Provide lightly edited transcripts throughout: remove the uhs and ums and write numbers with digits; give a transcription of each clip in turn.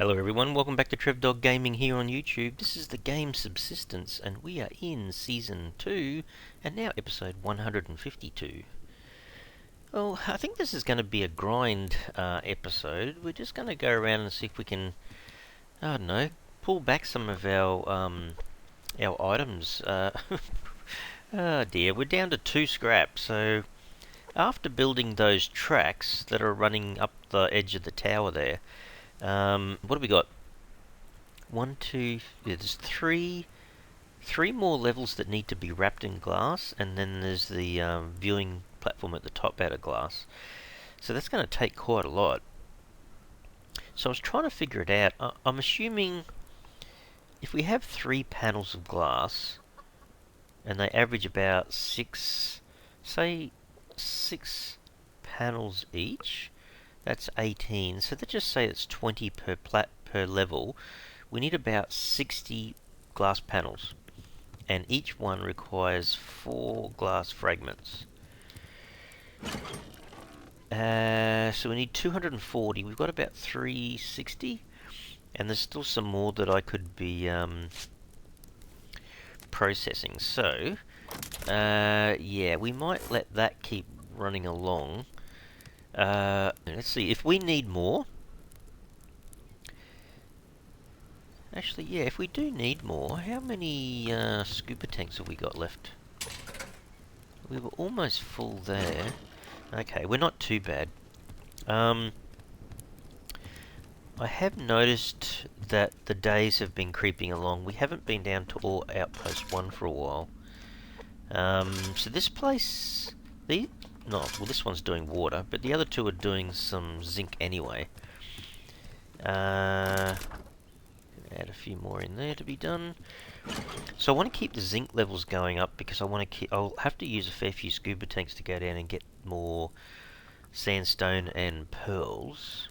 Hello everyone, welcome back to Trev Dog Gaming here on YouTube. This is the game Subsistence and we are in Season 2 and now episode 152. Well, I think this is going to be a grind episode. We're just going to go around and see if we can, I don't know, pull back some of our items. Oh dear, we're down to 2 scrap, so after building those tracks that are running up the edge of the tower there, what have we got? There's three more levels that need to be wrapped in glass, and then there's the viewing platform at the top out of glass. So that's going to take quite a lot. So I was trying to figure it out. I'm assuming if we have 3 panels of glass, and they average about 6 panels each, that's 18. So let's just say it's 20 per level. We need about 60 glass panels, and each one requires 4 glass fragments. So we need 240. We've got about 360, and there's still some more that I could be processing. So, yeah, we might let that keep running along. Let's see, if we need more... Actually, yeah, if we do need more, how many scuba tanks have we got left? We were almost full there. Okay, we're not too bad. I have noticed that the days have been creeping along. We haven't been down to all Outpost 1 for a while. So this place... well, this one's doing water, but the other two are doing some zinc anyway. Add a few more in there to be done. So I want to keep the zinc levels going up because I'll have to use a fair few scuba tanks to go down and get more sandstone and pearls.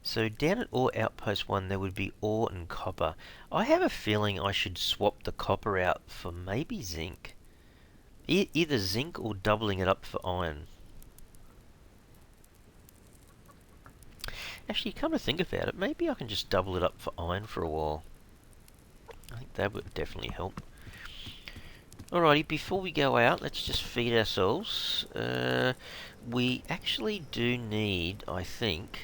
So down at ore outpost 1 there would be ore and copper. I have a feeling I should swap the copper out for maybe zinc. Either zinc or doubling it up for iron. Actually, come to think about it, maybe I can just double it up for iron for a while. I think that would definitely help. Alrighty, before we go out, let's just feed ourselves. We actually do need, I think...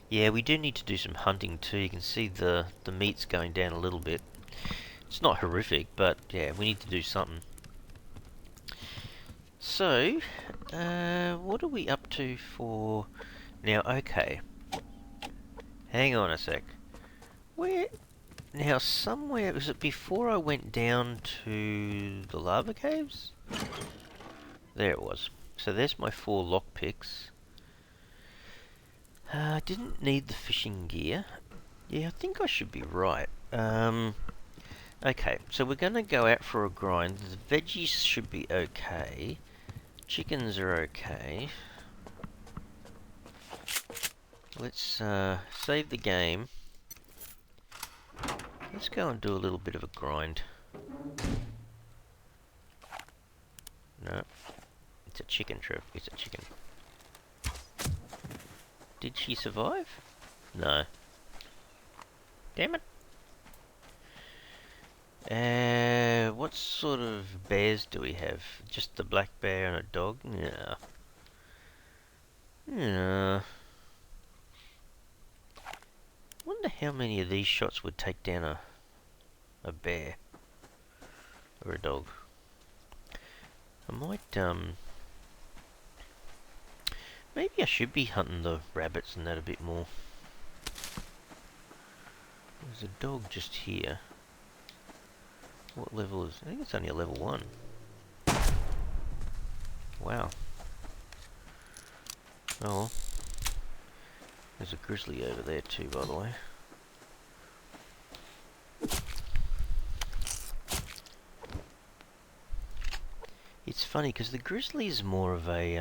yeah, we do need to do some hunting too. You can see the meat's going down a little bit. It's not horrific, but yeah, we need to do something. So, what are we up to for now? Okay, hang on a sec. Now somewhere, was it before I went down to the lava caves? There it was. So there's my 4 lockpicks. Didn't need the fishing gear. Yeah, I think I should be right. Okay, so we're going to go out for a grind. The veggies should be okay. Chickens are okay. Let's save the game. Let's go and do a little bit of a grind. No, it's a chicken, Trev. It's a chicken. Did she survive? No. Damn it. What sort of bears do we have? Just the black bear and a dog? Yeah. Yeah. Wonder how many of these shots would take down a bear or a dog. I might maybe I should be hunting the rabbits and that a bit more. There's a dog just here. What level is... I think it's only a level 1. Wow. Oh. There's a grizzly over there too, by the way. It's funny, because the grizzly is more of a,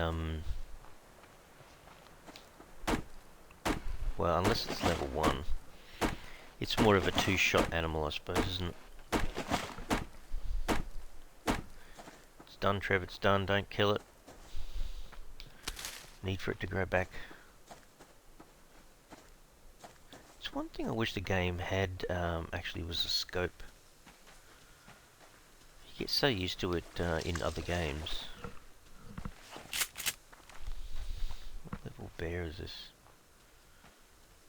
well, unless it's level 1. It's more of a 2-shot animal, I suppose, isn't it? It's done, Trev, it's done. Don't kill it. Need for it to grow back. It's one thing I wish the game had actually was a scope. You get so used to it in other games. What level bear is this?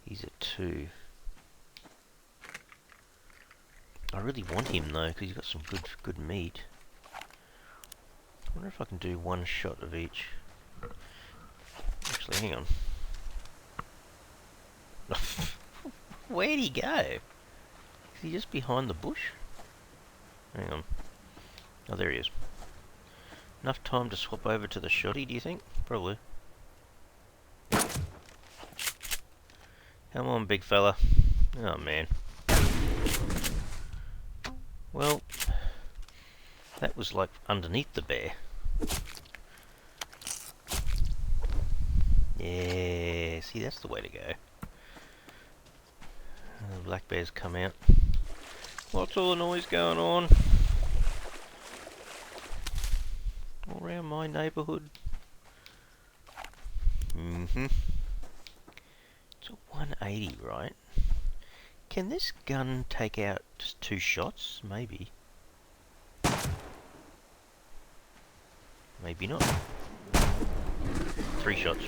He's at 2. I really want him though, because he's got some good meat. I wonder if I can do one shot of each. Actually, hang on. Where'd he go? Is he just behind the bush? Hang on. Oh, there he is. Enough time to swap over to the shotty, do you think? Probably. Come on, big fella. Oh, man. Well, that was like underneath the bear. Yeah, see, that's the way to go. The black bears come out. What's all the noise going on? All around my neighbourhood. It's a 180, right? Can this gun take out just 2 shots? Maybe. Maybe not. 3 shots.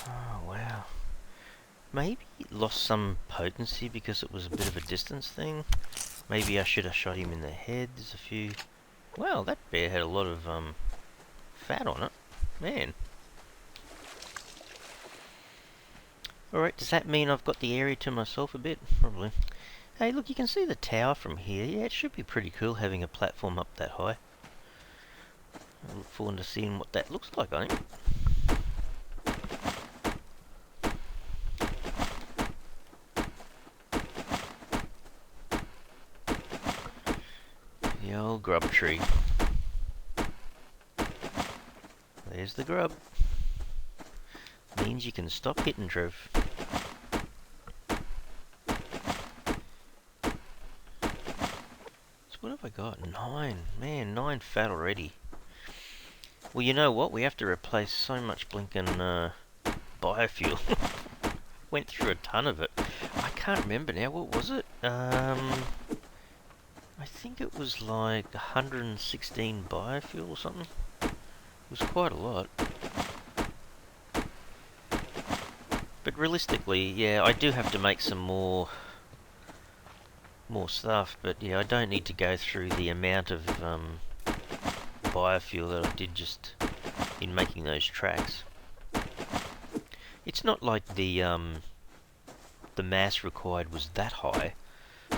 Oh, wow. Maybe it lost some potency because it was a bit of a distance thing. Maybe I should have shot him in the head. There's a few... Wow, that bear had a lot of fat on it. Man. Alright, does that mean I've got the area to myself a bit? Probably. Hey, look, you can see the tower from here. Yeah, it should be pretty cool having a platform up that high. I look forward to seeing what that looks like, I think. The old grub tree. There's the grub. Means you can stop hitting, Trev. So what have I got? 9. Man, 9 fat already. Well, you know what? We have to replace so much blinking biofuel. Went through a ton of it. I can't remember now. What was it? I think it was like 116 biofuel or something. It was quite a lot. But realistically, yeah, I do have to make some more stuff. But yeah, I don't need to go through the amount of biofuel that I did just in making those tracks. It's not like the mass required was that high,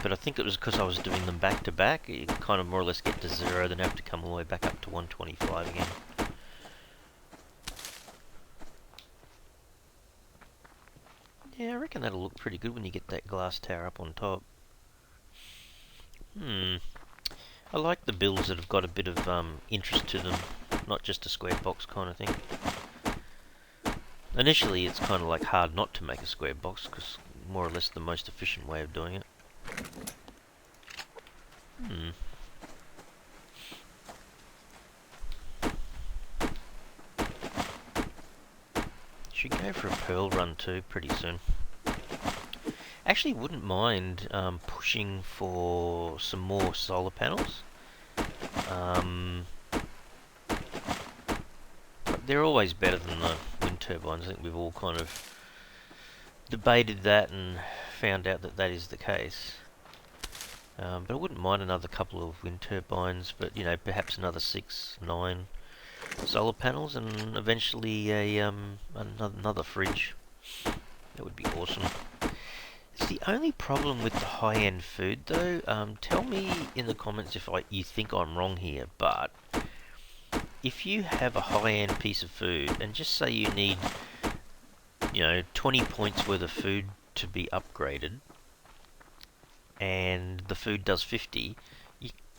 but I think it was because I was doing them back to back. You kind of more or less get to 0, then have to come all the way back up to 125 again. Yeah, I reckon that'll look pretty good when you get that glass tower up on top. I like the builds that have got a bit of interest to them, not just a square box kind of thing. Initially, it's kind of like hard not to make a square box, because more or less the most efficient way of doing it. Should go for a pearl run too pretty soon. Actually, wouldn't mind pushing for some more solar panels. But they're always better than the wind turbines. I think we've all kind of debated that and found out that that is the case. But I wouldn't mind another couple of wind turbines, but you know, perhaps another 6, 9 solar panels, and eventually a another fridge. That would be awesome. It's the only problem with the high-end food, though. Tell me in the comments if you think I'm wrong here, but if you have a high-end piece of food, and just say you need, 20 points worth of food to be upgraded, and the food does 50,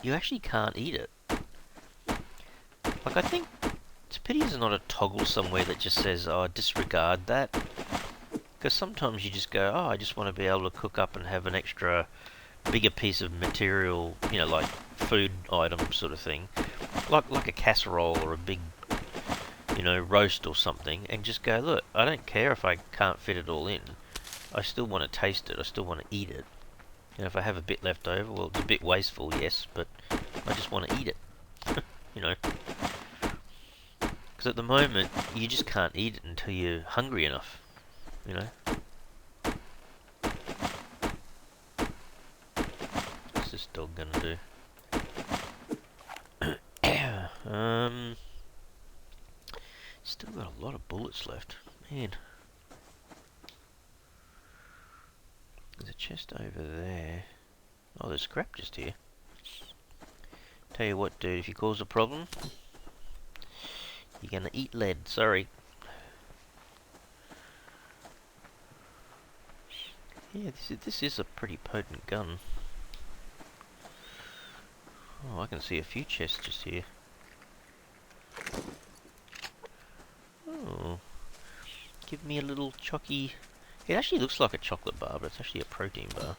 you actually can't eat it. Like, I think it's a pity there's not a toggle somewhere that just says, oh, disregard that. Because sometimes you just go, oh, I just want to be able to cook up and have an extra bigger piece of material, you know, like food item sort of thing, like a casserole or a big, you know, roast or something, and just go, look, I don't care if I can't fit it all in. I still want to taste it. I still want to eat it. And if I have a bit left over, well, it's a bit wasteful, yes, but I just want to eat it. You know, because at the moment you just can't eat it until you're hungry enough. You know. What's this dog gonna do? Still got a lot of bullets left. Man. There's a chest over there. Oh, there's scrap just here. Tell you what, dude, if you cause a problem, you're gonna eat lead. Sorry. Yeah, this is a pretty potent gun. Oh, I can see a few chests just here. Oh. Give me a little chocky... It actually looks like a chocolate bar, but it's actually a protein bar.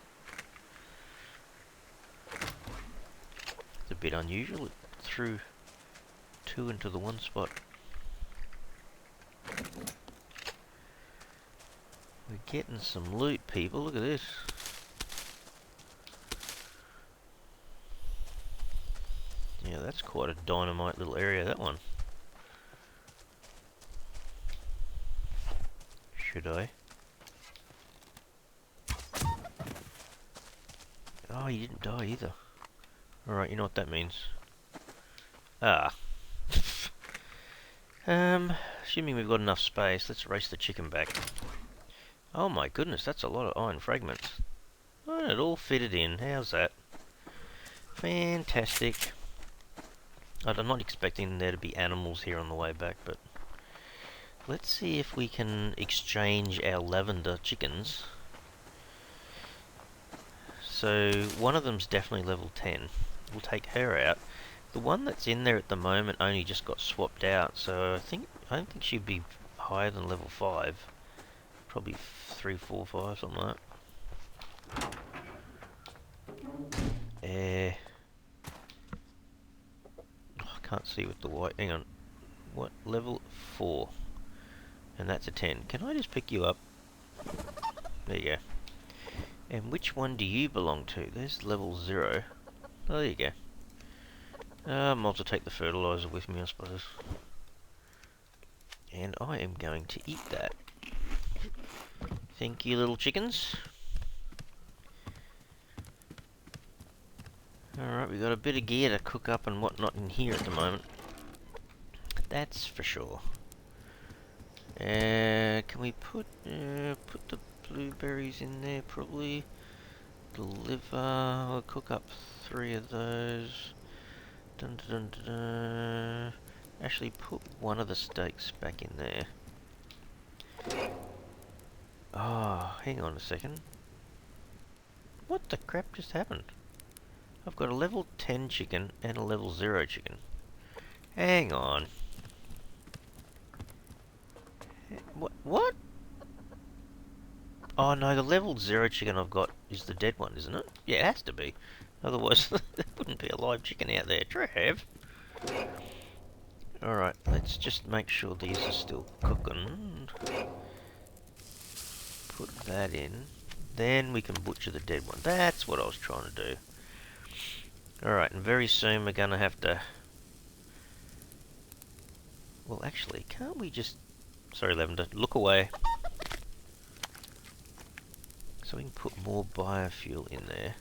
It's a bit unusual. It threw two into the one spot. We're getting some loot, people. Look at this. Yeah, that's quite a dynamite little area, that one. Should I? Oh, he didn't die either. Alright, you know what that means. Ah. Assuming we've got enough space, let's race the chicken back. Oh my goodness, that's a lot of iron fragments. Oh, it all fitted in. How's that? Fantastic. I'm not expecting there to be animals here on the way back, but let's see if we can exchange our lavender chickens. So one of them's definitely level 10. We'll take her out. The one that's in there at the moment only just got swapped out, so I don't think she'd be higher than level 5. Probably 3, 4, 5, something like that. Oh, I can't see with the white. Hang on. What? Level 4. And that's a 10. Can I just pick you up? There you go. And which one do you belong to? There's level 0. Oh, there you go. I'll also take the fertilizer with me, I suppose. And I am going to eat that. Thank you, little chickens. Alright, we've got a bit of gear to cook up and whatnot in here at the moment. That's for sure. Can we put the blueberries in there, probably? Deliver. I'll cook up 3 of those. Dun, dun, dun, dun. Actually, put one of the steaks back in there. Oh, hang on a second. What the crap just happened? I've got a level 10 chicken and a level 0 chicken. Hang on. What? Oh no, the level 0 chicken I've got is the dead one, isn't it? Yeah, it has to be. Otherwise, there wouldn't be a live chicken out there. Trev! Alright, let's just make sure these are still cooking. Put that in. Then we can butcher the dead one. That's what I was trying to do. Alright, and very soon we're going to have to... Well, actually, can't we just... Sorry, Lavender, look away. So we can put more biofuel in there.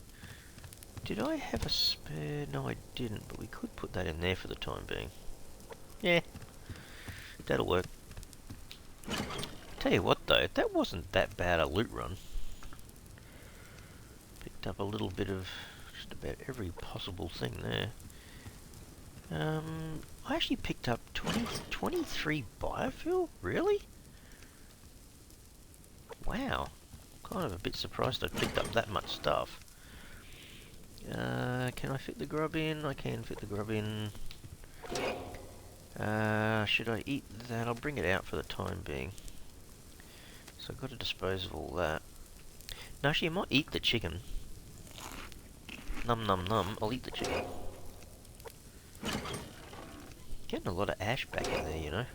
Did I have a spare? No, I didn't, but we could put that in there for the time being. Yeah, that'll work. Tell you what though, that wasn't that bad a loot run. Picked up a little bit of just about every possible thing there. I actually picked up 23 biofuel? Really? Wow. Kind of a bit surprised I picked up that much stuff. Can I fit the grub in? I can fit the grub in. Should I eat that? I'll bring it out for the time being. So I've got to dispose of all that. Now actually I might eat the chicken. Num num num. I'll eat the chicken. Getting a lot of ash back in there, you know.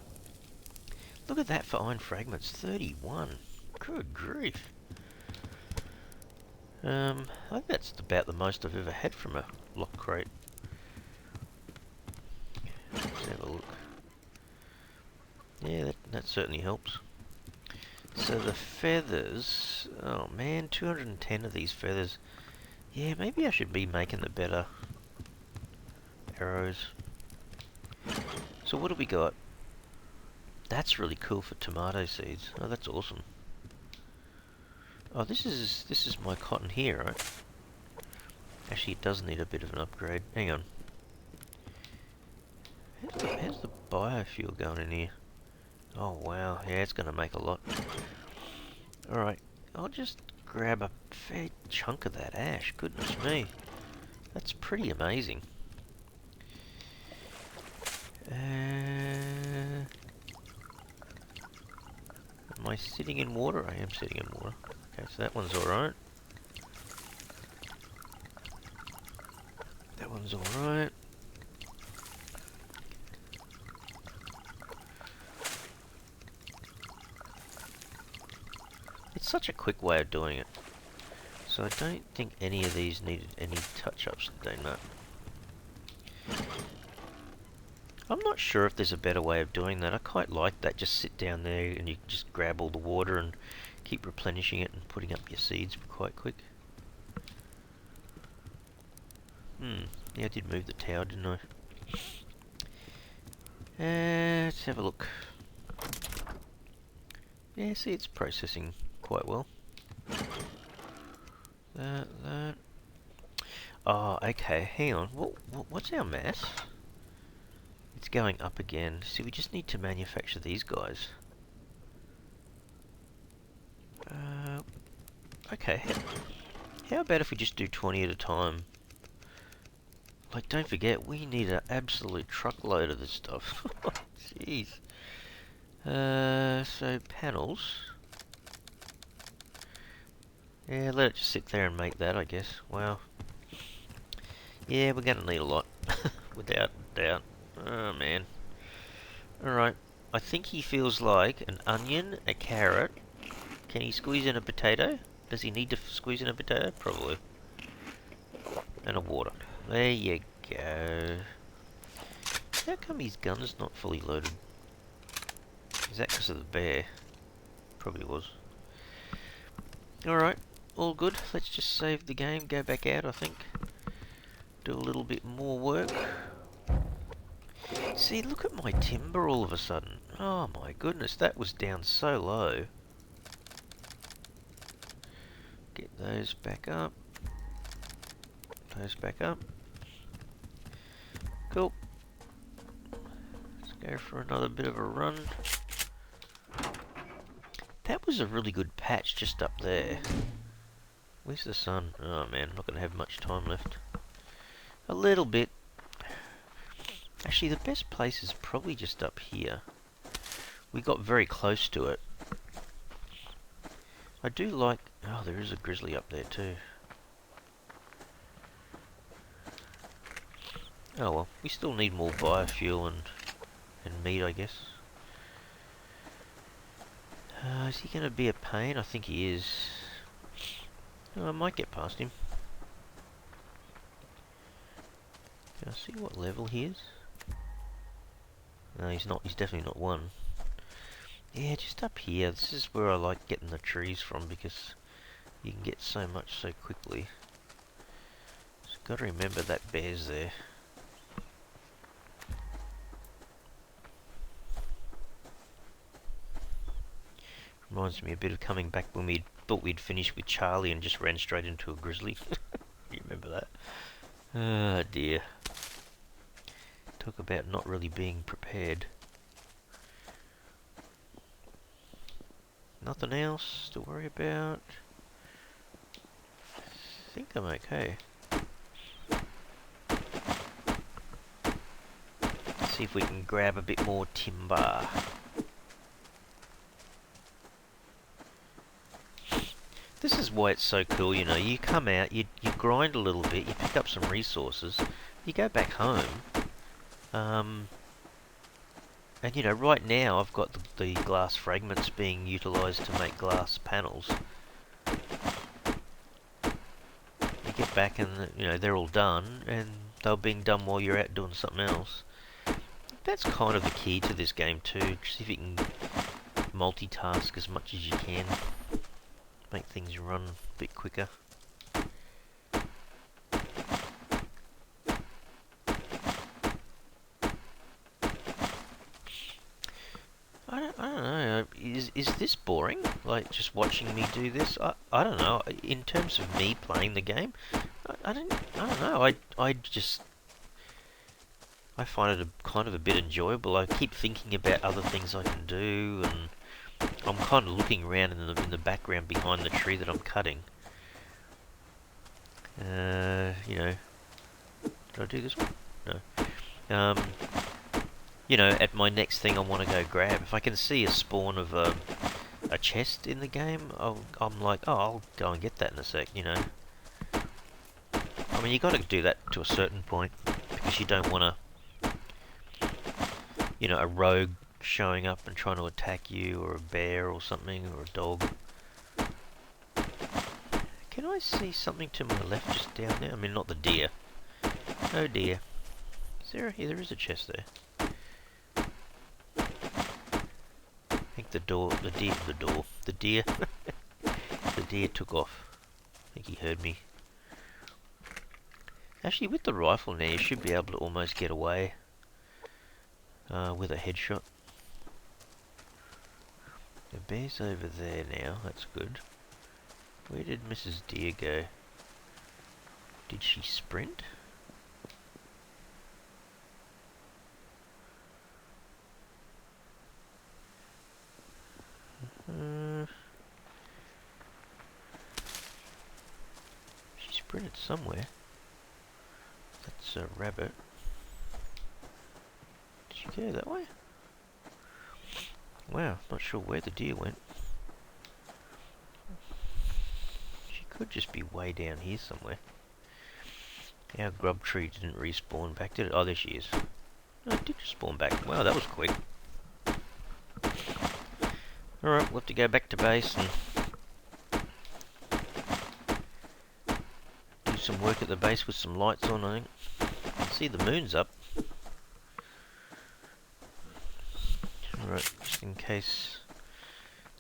Look at that for iron fragments. 31. Good grief. I think that's about the most I've ever had from a lock crate. Let's have a look. Yeah, that certainly helps. So the feathers... Oh man, 210 of these feathers. Yeah, maybe I should be making the better arrows. So what do we got? That's really cool for tomato seeds. Oh, that's awesome. Oh, this is my cotton here, right? Actually, it does need a bit of an upgrade. Hang on. How's the biofuel going in here? Oh wow, yeah, it's gonna make a lot. Alright, I'll just grab a fair chunk of that ash. Goodness me. That's pretty amazing. Am I sitting in water? I am sitting in water. Okay, so that one's alright. That one's alright. It's such a quick way of doing it. So I don't think any of these needed any touch-ups today, no. I'm not sure if there's a better way of doing that. I quite like that. Just sit down there and you just grab all the water and keep replenishing it and putting up your seeds quite quick. Yeah, I did move the tower, didn't I? Let's have a look. Yeah, see, it's processing quite well. That. Oh, okay, hang on. What's our mass? It's going up again. See, we just need to manufacture these guys. Okay, how about if we just do 20 at a time? Like, don't forget, we need an absolute truckload of this stuff. Jeez. So panels. Yeah, let it just sit there and make that, I guess. Wow. Yeah, we're gonna need a lot. Without doubt. Oh, man. Alright. I think he feels like an onion, a carrot. Can he squeeze in a potato? Does he need to squeeze in a potato? Probably. And a water. There you go. How come his gun's not fully loaded? Is that because of the bear? Probably was. Alright, all good. Let's just save the game, go back out, I think. Do a little bit more work. See, look at my timber all of a sudden. Oh my goodness, that was down so low. Get those back up. Those back up. Cool. Let's go for another bit of a run. That was a really good patch just up there. Where's the sun? Oh man, I'm not going to have much time left. A little bit. Actually, the best place is probably just up here. We got very close to it. I do like... Oh, there is a grizzly up there too. Oh well, we still need more biofuel and meat, I guess. Is he going to be a pain? I think he is. Oh, I might get past him. Can I see what level he is? No, he's not. He's definitely not 1. Yeah, just up here. This is where I like getting the trees from because you can get so much so quickly. Just got to remember that bear's there. Reminds me a bit of coming back when we thought we'd finished with Charlie and just ran straight into a grizzly. You remember that? Oh dear. Talk about not really being prepared. Nothing else to worry about. I think I'm okay. Let's see if we can grab a bit more timber. This is why it's so cool, you know. You come out, you grind a little bit, you pick up some resources, you go back home, and you know, right now I've got the glass fragments being utilised to make glass panels. You get back and, you know, they're all done, and they're being done while you're out doing something else. That's kind of the key to this game too. See if you can multitask as much as you can. Make things run a bit quicker. I don't know. Is this boring? Like just watching me do this? I don't know. In terms of me playing the game, I don't know. I find it kind of a bit enjoyable. I keep thinking about other things I can do, and I'm kind of looking around in the background behind the tree that I'm cutting. You know, did I do this one? No. You know, at my next thing I want to go grab. If I can see a spawn of a chest in the game, I'm like, oh, I'll go and get that in a sec, you know. I mean, you got to do that to a certain point, because you don't want to, you know, a rogue showing up and trying to attack you, or a bear or something, or a dog. Can I see something to my left just down there? I mean, not the deer. Oh dear. Yeah, there is a chest there. I think the deer the deer took off. I think he heard me. Actually, with the rifle now, you should be able to almost get away with a headshot. The bear's over there now, that's good. Where did Mrs. Deer go? Did she sprint? She sprinted somewhere. That's a rabbit. Did she go that way? Wow, not sure where the deer went. She could just be way down here somewhere. Our grub tree didn't respawn back, did it? Oh, there she is. No, it did spawn back. Wow, that was quick. Alright, we'll have to go back to base and do some work at the base with some lights on, I think. I can see the moon's up. Alright, just in case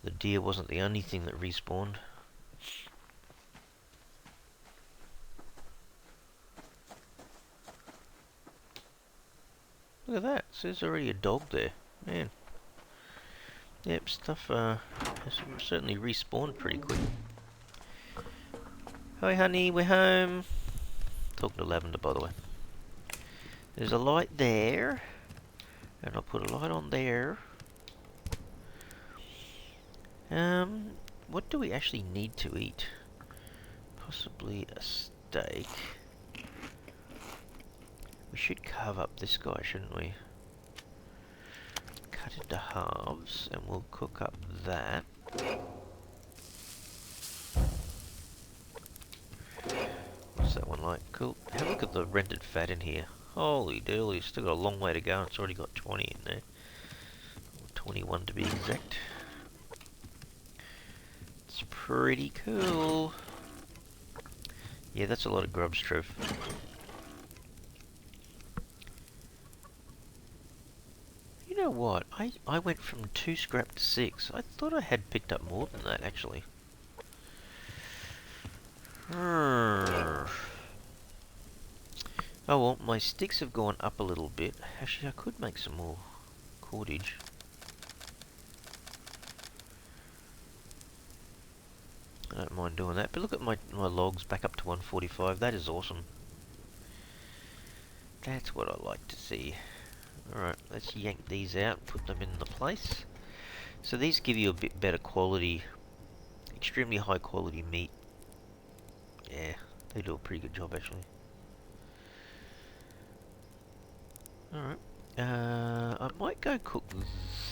the deer wasn't the only thing that respawned. Look at that, so there's already a dog there. Man. Yep, stuff has certainly respawned pretty quick. Hi honey, we're home. Talking to Lavender, by the way. There's a light there. And I'll put a light on there. What do we actually need to eat? Possibly a steak. We should carve up this guy, shouldn't we? Cut into halves, and we'll cook up that. What's that one like? Cool. Have a look at the rendered fat in here. Holy dooly, it's still got a long way to go, and it's already got 20 in there. Or 21 to be exact. It's pretty cool. Yeah, that's a lot of grubs, Trev. You know what? I went from 2 scrap to 6. I thought I had picked up more than that, actually. Oh well, my sticks have gone up a little bit. Actually, I could make some more cordage. I don't mind doing that, but look at my logs back up to 145. That is awesome. That's what I like to see. Alright, let's yank these out, put them in the place. So these give you a bit better quality, extremely high quality meat. Yeah, they do a pretty good job actually. Alright, I might go cook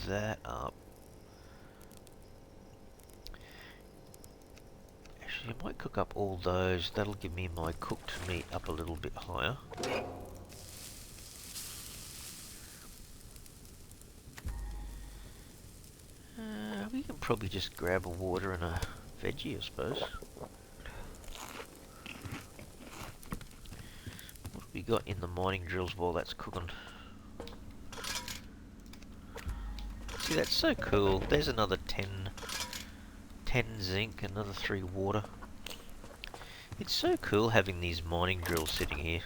that up. I might cook up all those. That'll give me my cooked meat up a little bit higher. We can probably just grab a water and a veggie, I suppose. What have we got in the mining drills while that's cooking? See, that's so cool. There's another 10 zinc, another 3 water. It's so cool having these mining drills sitting here.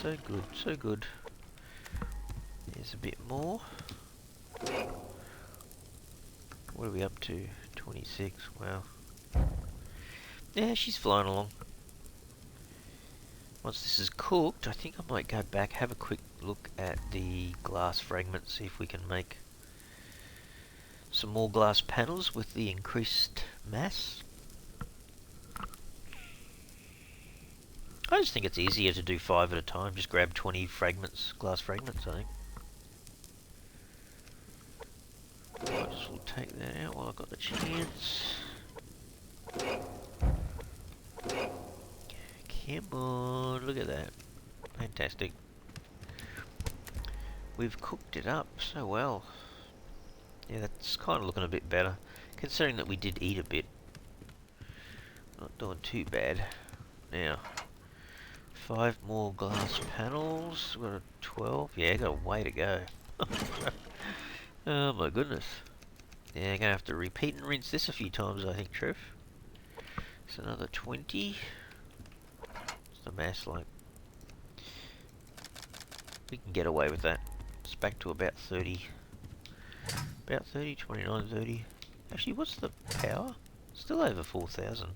So good, so good. There's a bit more. What are we up to? 26, wow. Yeah, she's flying along. Once this is cooked, I think I might go back, have a quick look at the glass fragments, see if we can make some more glass panels with the increased mass. I just think it's easier to do 5 at a time, just grab 20 fragments, glass fragments, I think. I just will take that out while I've got the chance. Come on, look at that. Fantastic. We've cooked it up so well. Yeah, that's kind of looking a bit better, considering that we did eat a bit. Not doing too bad. Now, 5 more glass panels. We've got a 12. Yeah, got a way to go. Oh my goodness. Yeah, gonna have to repeat and rinse this a few times, I think, Trev. It's another 20. What's the mass like? We can get away with that. It's back to about 30. About 30, 29, 30. Actually, what's the power? Still over 4,000.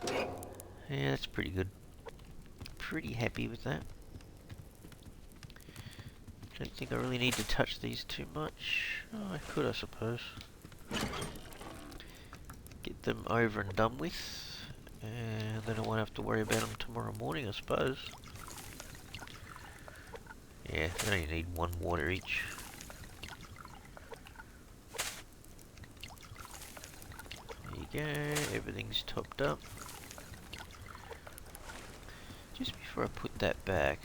Yeah, that's pretty good. Pretty happy with that. Don't think I really need to touch these too much. Oh, I could, I suppose. Get them over and done with. And then I won't have to worry about them tomorrow morning, I suppose. Yeah, they only need 1 water each. There you go, everything's topped up. Just before I put that back,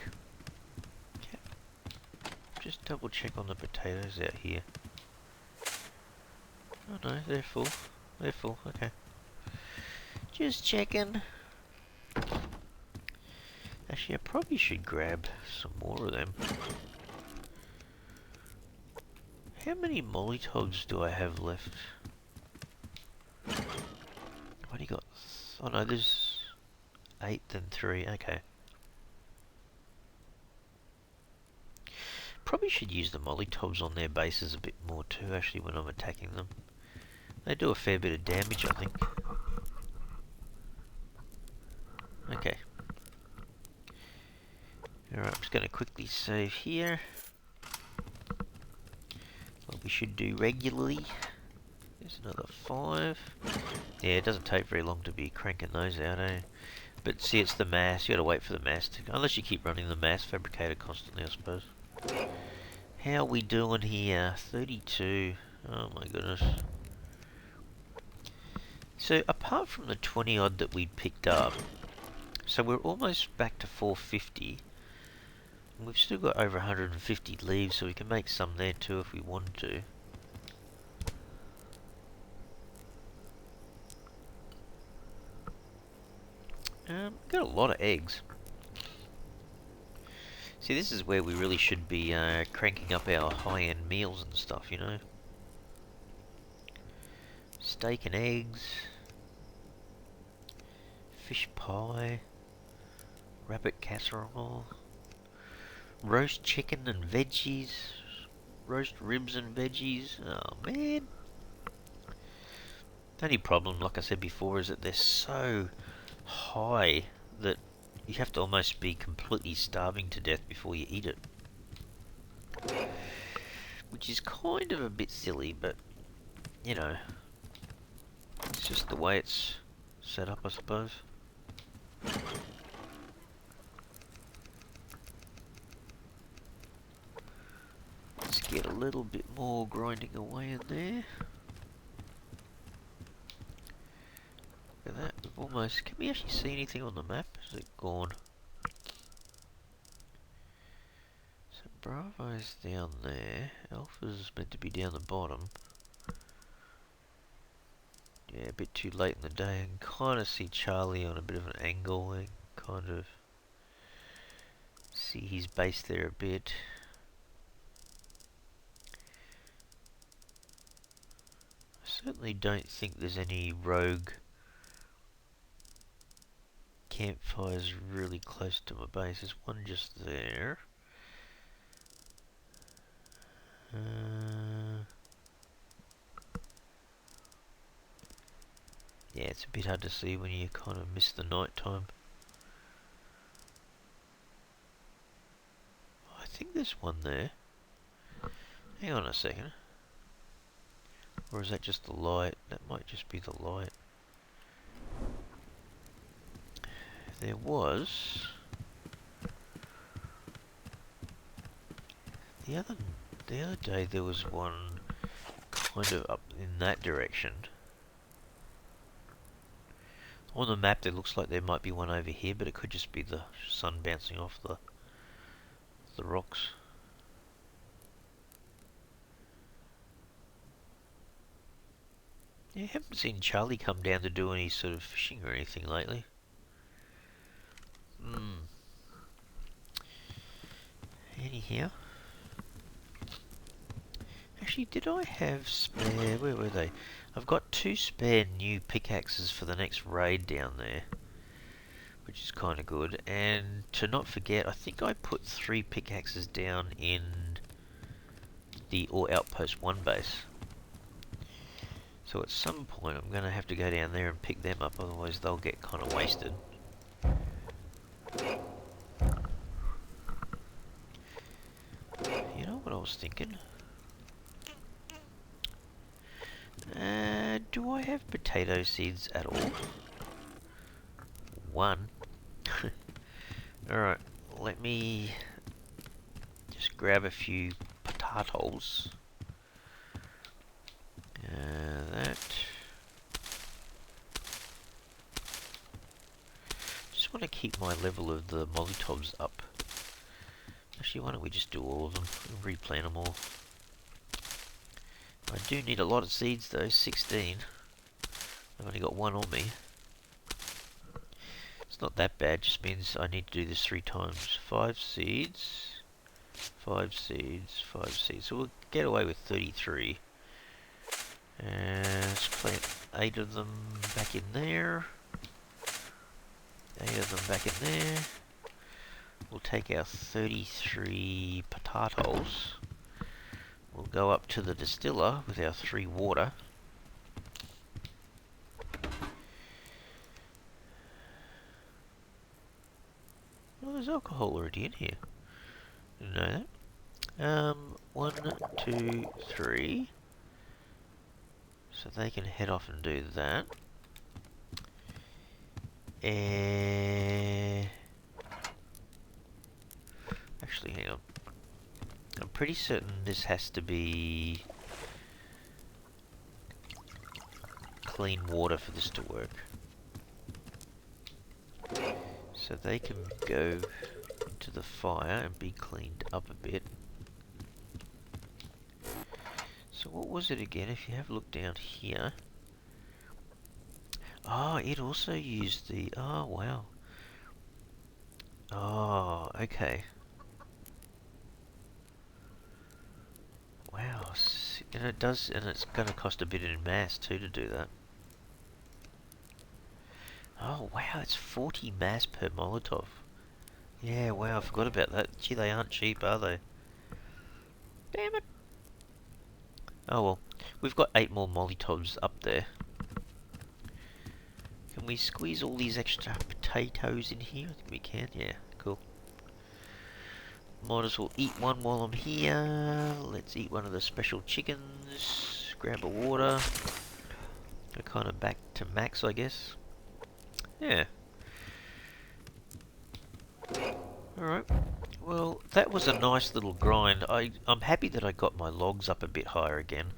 just double check on the potatoes out here. Oh no, they're full. They're full, okay. Just checking. Actually, I probably should grab some more of them. How many mollytogs do I have left? I've only got... oh no, there's 8 and 3, okay. Probably should use the mollytogs on their bases a bit more too, actually, when I'm attacking them. They do a fair bit of damage, I think. Okay. Alright, I'm just going to quickly save here. What we should do regularly. There's another 5. Yeah, it doesn't take very long to be cranking those out, eh? But see, it's the mass. You got to wait for the mass to... unless you keep running the mass fabricator constantly, I suppose. How are we doing here? 32. Oh my goodness. So, apart from the 20 odd that we'd picked up, so we're almost back to 450. And we've still got over 150 leaves, so we can make some there too if we want to. Got a lot of eggs. See, this is where we really should be cranking up our high-end meals and stuff, you know. Steak and eggs, fish pie, rabbit casserole, roast chicken and veggies, roast ribs and veggies. Oh man. The only problem, like I said before, is that they're so high that you have to almost be completely starving to death before you eat it. Which is kind of a bit silly, but, you know, it's just the way it's set up, I suppose. Let's get a little bit more grinding away in there. almost... Can we actually see anything on the map? Is it gone? So Bravo's down there. Alpha's meant to be down the bottom. Yeah, a bit too late in the day. I can kind of see Charlie on a bit of an angle. I kind of see his base there a bit. I certainly don't think there's any rogue campfires really close to my base. There's one just there. Yeah, it's a bit hard to see when you kind of miss the night time. I think there's one there. Hang on a second. Or is that just the light? That might just be the light. There was... The other day there was one kind of up in that direction. On the map, it looks like there might be one over here, but it could just be the sun bouncing off the rocks. Yeah, I haven't seen Charlie come down to do any sort of fishing or anything lately. Anyhow. Actually, did I have spare... Where were they? I've got 2 spare new pickaxes for the next raid down there, which is kind of good. And to not forget, I think I put 3 pickaxes down in the Outpost 1 base. So at some point I'm going to have to go down there and pick them up, otherwise they'll get kind of wasted. You know what I was thinking? Do I have potato seeds at all? 1. Alright, let me just grab a few potatoes. That. Just want to keep my level of the mollytobs up. Actually, why don't we just do all of them and replant them all? I do need a lot of seeds though, 16. I've only got 1 on me. It's not that bad, just means I need to do this 3 times. 5 seeds, 5 seeds, 5 seeds. So we'll get away with 33. Let's plant 8 of them back in there. 8 of them back in there. We'll take our 33 potatoes. We'll go up to the distiller with our 3 water. Oh, there's alcohol already in here. Didn't know that. 1, 2, 3. So they can head off and do that. Actually, hang on. I'm pretty certain this has to be clean water for this to work. So they can go into the fire and be cleaned up a bit. So what was it again? If you have a look down here. Oh, it also used the... Oh, wow. Oh, okay. Wow. And it does... And it's going to cost a bit in mass too to do that. Oh, wow. It's 40 mass per Molotov. Yeah, wow. I forgot about that. Gee, they aren't cheap, are they? Damn it. Oh well, we've got 8 more Molotovs up there. Can we squeeze all these extra potatoes in here? I think we can, yeah, cool. Might as well eat one while I'm here. Let's eat one of the special chickens. Grab a water. We're kind of back to max, I guess. Yeah. Alright. Well, that was a nice little grind. I'm happy that I got my logs up a bit higher again.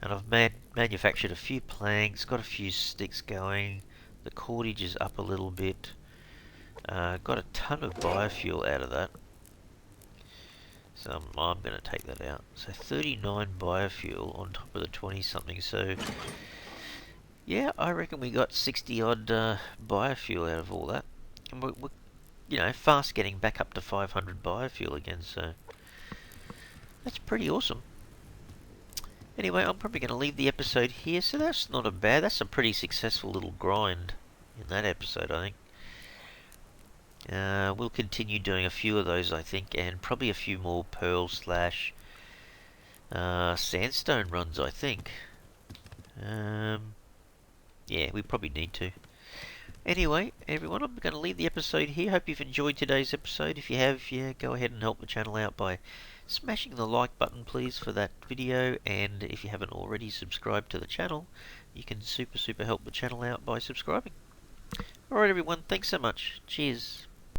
And I've manufactured a few planks, got a few sticks going. The cordage is up a little bit. Got a ton of biofuel out of that. So I'm going to take that out. So 39 biofuel on top of the 20 something. So yeah, I reckon we got 60 odd biofuel out of all that. And we're fast getting back up to 500 biofuel again. So that's pretty awesome. Anyway, I'm probably going to leave the episode here. So that's not a bad. That's a pretty successful little grind in that episode, I think. We'll continue doing a few of those, I think, and probably a few more pearl slash sandstone runs, I think. Yeah, we probably need to. Anyway, everyone, I'm going to leave the episode here. Hope you've enjoyed today's episode. If you have, yeah, go ahead and help the channel out by smashing the like button, please, for that video. And if you haven't already subscribed to the channel, you can super help the channel out by subscribing. Alright, everyone, thanks so much. Cheers.